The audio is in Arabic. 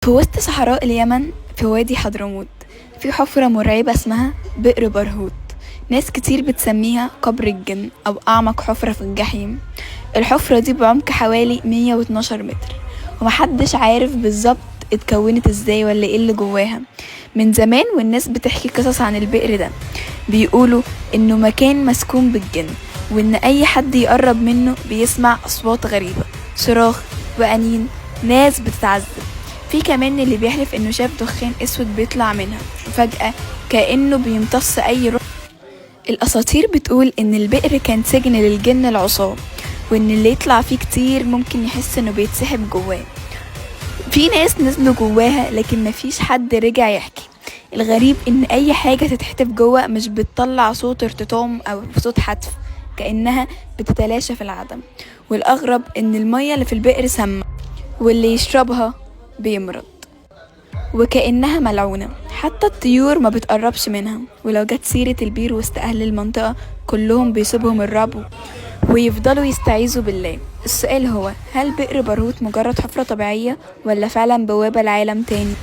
في وسط صحراء اليمن في وادي حضرموت في حفرة مرعبة اسمها بئر برهوت. ناس كتير بتسميها قبر الجن أو أعمق حفرة في الجحيم. الحفرة دي بعمق حوالي 112 متر، ومحدش عارف بالظبط اتكونت ازاي ولا ايه اللي جواها. من زمان والناس بتحكي قصص عن البئر ده، بيقولوا انه مكان مسكون بالجن، وان اي حد يقرب منه بيسمع اصوات غريبة، صراخ وأنين، ناس بتتعذب. في كمان اللي بيحلف انه شاف دخان اسود بيطلع منها وفجأة كأنه بيمتص اي روح. الاساطير بتقول ان البئر كان سجن للجن العصاة، وان اللي يطلع فيه كتير ممكن يحس انه بيتسحب جواه. في ناس نزلوا جواها لكن مفيش حد رجع يحكي. الغريب ان اي حاجة تتحتف جوه مش بتطلع صوت ارتطام او صوت حتف، كأنها بتتلاشى في العدم. والاغرب ان المية اللي في البئر سامة، واللي يشربها بيمرض، وكأنها ملعونة. حتى الطيور ما بتقربش منها، ولو جت سيرة البير وسط أهل المنطقة كلهم بيصيبهم الرعب ويفضلوا يستعيذوا بالله. السؤال هو، هل بئر برهوت مجرد حفرة طبيعية ولا فعلا بوابة لعالم تاني؟